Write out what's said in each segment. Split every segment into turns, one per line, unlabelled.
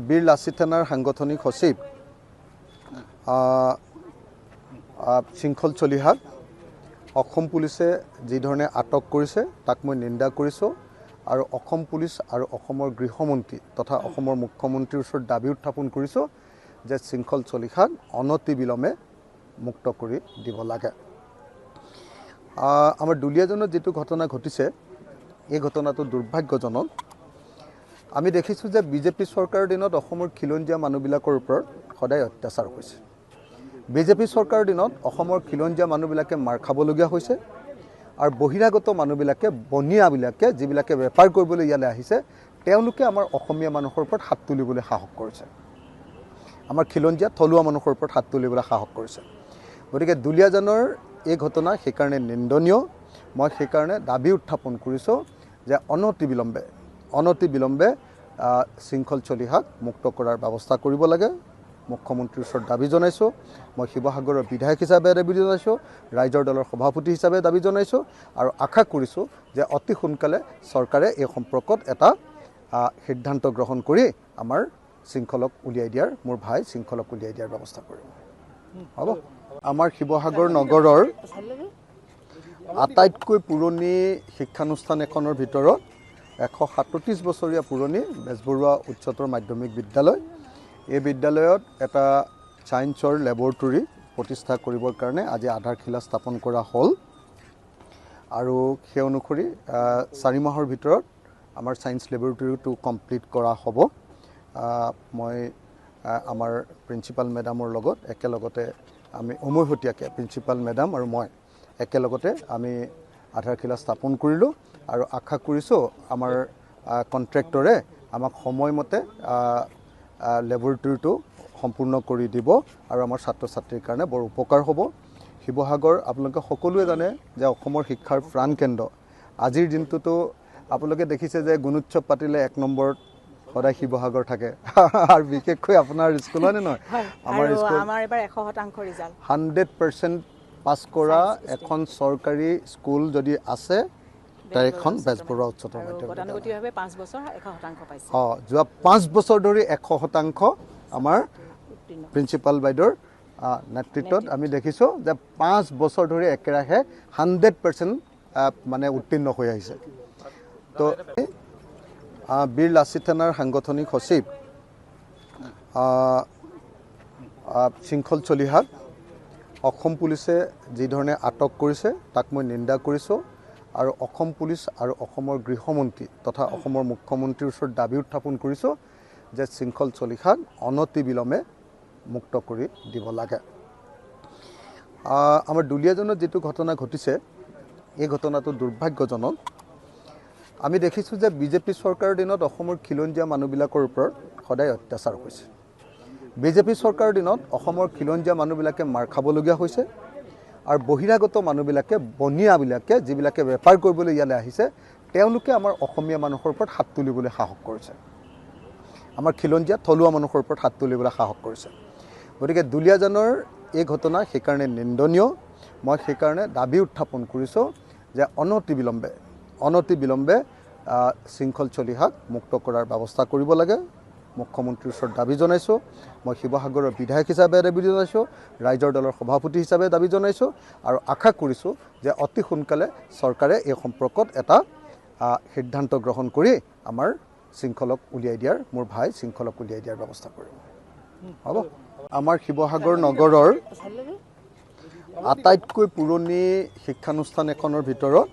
বীৰ লাচিত থানাৰ সাংগঠনিক সচিব শৃংখল চলিহাক অসম পুলিচে যি ধৰণে আটক কৰিছে তাক মই নিন্দা কৰিছোঁ আৰু অসম পুলিচ আৰু অসমৰ গৃহমন্ত্ৰী তথা অসমৰ মুখ্যমন্ত্ৰীৰ ওচৰত দাবী উত্থাপন কৰিছোঁ যে শৃংখল চলিহাক অনতিবিলম্বে মুক্ত কৰি দিব লাগে। আমাৰ দুলীয়াজনত যিটো ঘটনা ঘটিছে এই ঘটনাটো দুৰ্ভাগ্যজনক। আমি দেখিছোঁ যে বিজেপি চৰকাৰৰ দিনত অসমৰ খিলঞ্জীয়া মানুহবিলাকৰ ওপৰত সদায় অত্যাচাৰ হৈছে। বিজেপি চৰকাৰৰ দিনত অসমৰ খিলঞ্জীয়া মানুহবিলাকে মাৰ খাবলগীয়া হৈছে আৰু বহিৰাগত মানুহবিলাকে বনিয়াবিলাকে যিবিলাকে বেপাৰ কৰিবলৈ ইয়ালৈ আহিছে তেওঁলোকে আমাৰ অসমীয়া মানুহৰ ওপৰত হাত তুলিবলৈ সাহস কৰিছে। আমাৰ খিলঞ্জীয়া থলুৱা মানুহৰ ওপৰত হাত তুলিবলৈ সাহস কৰিছে। গতিকে দুলীয়াজানৰ এই ঘটনা সেইকাৰণে নিন্দনীয়। মই সেইকাৰণে দাবী উত্থাপন কৰিছোঁ যে অনতিবিলম্বে শৃংখল চলিহাক মুক্ত কৰাৰ ব্যৱস্থা কৰিব লাগে। মুখ্যমন্ত্ৰীৰ ওচৰত দাবী জনাইছোঁ। মই শিৱসাগৰৰ বিধায়ক হিচাপে দাবী জনাইছোঁ, ৰাইজৰ দলৰ সভাপতি হিচাপে দাবী জনাইছোঁ আৰু আশা কৰিছোঁ যে অতি সোনকালে চৰকাৰে এই সম্পৰ্কত এটা সিদ্ধান্ত গ্ৰহণ কৰি আমাৰ শৃংখলক উলিয়াই দিয়াৰ মোৰ ভাই শৃংখলক উলিয়াই দিয়াৰ ব্যৱস্থা কৰিব। হ'ব। আমাৰ শিৱসাগৰ নগৰৰ আটাইতকৈ পুৰণি শিক্ষানুষ্ঠান এখনৰ ভিতৰত 137 বছৰীয়া পুৰণি বেজবৰুৱা উচ্চতৰ মাধ্যমিক বিদ্যালয়। এই বিদ্যালয়ত এটা ছায়েন্সৰ লেবৰেটৰী প্ৰতিষ্ঠা কৰিবৰ কাৰণে আজি আধাৰশিলা স্থাপন কৰা হ'ল আৰু সেই অনুসৰি 4 মাহৰ ভিতৰত আমাৰ ছায়েন্স লেবৰেটৰীটো কমপ্লিট কৰা হ'ব। মই আমাৰ প্ৰিন্সিপাল মেডামৰ লগত একেলগতে আমি উমৈহতীয়াকৈ প্ৰিন্সিপাল মেডাম আৰু মই একেলগতে আমি আধাৰশিলা স্থাপন কৰিলোঁ আৰু আশা কৰিছোঁ আমাৰ কণ্ট্ৰেক্টৰে আমাক সময়মতে লেবৰেটৰীটো সম্পূৰ্ণ কৰি দিব আৰু আমাৰ ছাত্ৰ ছাত্ৰীৰ কাৰণে বৰ উপকাৰ হ'ব। শিৱসাগৰ আপোনালোকে সকলোৱে জানে যে অসমৰ শিক্ষাৰ প্ৰাণকেন্দ্ৰ। আজিৰ দিনটোতো আপোনালোকে দেখিছে যে গুণোৎসৱ পাতিলে 1 নম্বৰত সদায় শিৱসাগৰ থাকে আৰু বিশেষকৈ আপোনাৰ স্কুল হয়নে নহয়? আমাৰ স্কুল
আমাৰ এবাৰ 100% ৰিজাল্ট
100% পাছ কৰা এখন চৰকাৰী স্কুল যদি আছে তাই এখন বেজবৰুৱা উচ্চতৰ মাধ্যমিক
গতানুগতিকভাৱে 5 বছৰ 100% পাইছে।
যোৱা 5 বছৰ ধৰি 100% আমাৰ প্ৰিন্সিপাল বাইদেউৰ নেতৃত্বত আমি দেখিছোঁ যে 5 বছৰ ধৰি একেৰাহে 100% মানে উত্তীৰ্ণ হৈ আহিছে। তো বীৰ লাচিত থানাৰ সাংগঠনিক সচিব শৃংখল চলিহাক অসম পুলিচে যি ধৰণে আটক কৰিছে তাক মই নিন্দা কৰিছোঁ আৰু অসম পুলিচ আৰু অসমৰ গৃহমন্ত্ৰী তথা অসমৰ মুখ্যমন্ত্ৰীৰ ওচৰত দাবী উত্থাপন কৰিছোঁ যে শৃংখল চলিহাক অনতিবিলম্বে মুক্ত কৰি দিব লাগে। আমাৰ দুলীয়াজনত যিটো ঘটনা ঘটিছে এই ঘটনাটো দুৰ্ভাগ্যজনক। আমি দেখিছোঁ যে বিজেপি চৰকাৰৰ দিনত অসমৰ খিলঞ্জীয়া মানুহবিলাকৰ ওপৰত সদায় অত্যাচাৰ হৈছে। বিজেপি চৰকাৰৰ দিনত অসমৰ খিলঞ্জীয়া মানুহবিলাকে মাৰ খাবলগীয়া হৈছে আৰু বহিৰাগত মানুহবিলাকে বনিয়াবিলাকে যিবিলাকে বেপাৰ কৰিবলৈ ইয়ালৈ আহিছে তেওঁলোকে আমাৰ অসমীয়া মানুহৰ ওপৰত হাত তুলিবলৈ সাহস কৰিছে। আমাৰ খিলঞ্জীয়া থলুৱা মানুহৰ ওপৰত হাত তুলিবলৈ সাহস কৰিছে। গতিকে দুলীয়াজানৰ এই ঘটনা সেইকাৰণে নিন্দনীয়। মই সেইকাৰণে দাবী উত্থাপন কৰিছোঁ যে অনতিবিলম্বে শৃংখল চলিহাক মুক্ত কৰাৰ ব্যৱস্থা কৰিব লাগে। মুখ্যমন্ত্ৰীৰ ওচৰত দাবী জনাইছোঁ। মই শিৱসাগৰৰ বিধায়ক হিচাপে দাবী জনাইছোঁ, ৰাইজৰ দলৰ সভাপতি হিচাপে দাবী জনাইছোঁ আৰু আশা কৰিছোঁ যে অতি সোনকালে চৰকাৰে এই সম্পৰ্কত এটা সিদ্ধান্ত গ্ৰহণ কৰি আমাৰ শৃংখলক উলিয়াই দিয়াৰ মোৰ ভাই শৃংখলক উলিয়াই দিয়াৰ ব্যৱস্থা কৰিব। হ'ব। আমাৰ শিৱসাগৰ নগৰৰ আটাইতকৈ পুৰণি শিক্ষানুষ্ঠান এখনৰ ভিতৰত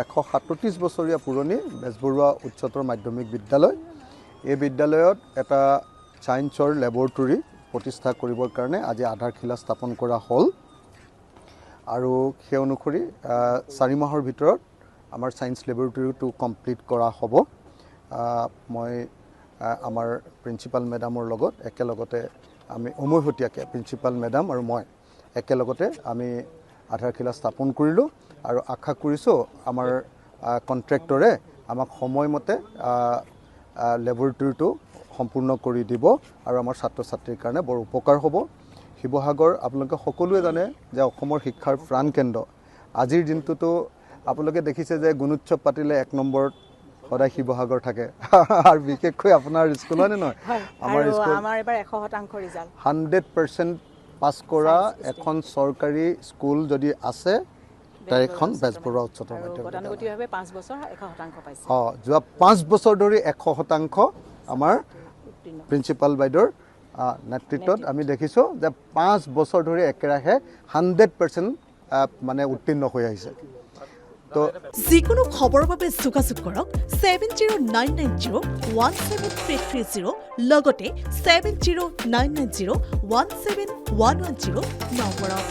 137 বছৰীয়া পুৰণি বেজবৰুৱা উচ্চতৰ মাধ্যমিক বিদ্যালয়। এই বিদ্যালয়ত এটা ছায়েন্সৰ লেবৰেটৰী প্ৰতিষ্ঠা কৰিবৰ কাৰণে আজি আধাৰশিলা স্থাপন কৰা হ'ল আৰু সেই অনুসৰি 4 মাহৰ ভিতৰত আমাৰ ছায়েন্স লেবৰেটৰীটো কমপ্লিট কৰা হ'ব। মই আমাৰ প্ৰিন্সিপাল মেডামৰ লগত একেলগতে আমি উমৈহতীয়াকৈ প্ৰিন্সিপাল মেডাম আৰু মই একেলগতে আমি আধাৰশিলা স্থাপন কৰিলোঁ আৰু আশা কৰিছোঁ আমাৰ কণ্ট্ৰেক্টৰে আমাক সময়মতে লেবৰেটৰীটো সম্পূৰ্ণ কৰি দিব আৰু আমাৰ ছাত্ৰ ছাত্ৰীৰ কাৰণে বৰ উপকাৰ হ'ব। শিৱসাগৰ আপোনালোকে সকলোৱে জানে যে অসমৰ শিক্ষাৰ প্ৰাণকেন্দ্ৰ। আজিৰ দিনটোতো আপোনালোকে দেখিছে যে গুণোৎসৱ পাতিলে 1 নম্বৰত সদায় শিৱসাগৰ থাকে আৰু বিশেষকৈ আপোনাৰ স্কুল হয়নে নহয়
হয়
আমাৰ
আৰু
স্কুল
আমাৰ এবাৰ 100% ৰিজাল্ট
100% পাছ কৰা এখন চৰকাৰী স্কুল যদি আছে তাৰ এখন বেজবৰুৱা উচ্চতৰ
আৰু
মাধ্যমিক বিদ্যালয়
গতানুগতিকভাৱে 5 বছৰ 100% পাইছে
যোৱা 5 বছৰ ধৰি 100% আমাৰ
উত্তীৰ্ণ
প্ৰিন্সিপাল বাইদেউৰ নেতৃত্বত আমি দেখিছোঁ যে 5 বছৰ ধৰি একেৰাহে 100% মানে উত্তীৰ্ণ হৈ আহিছে তো
যিকোনো খবৰৰ বাবে যোগাযোগ কৰক 7099017330 লগতে 7099017110 নম্বৰত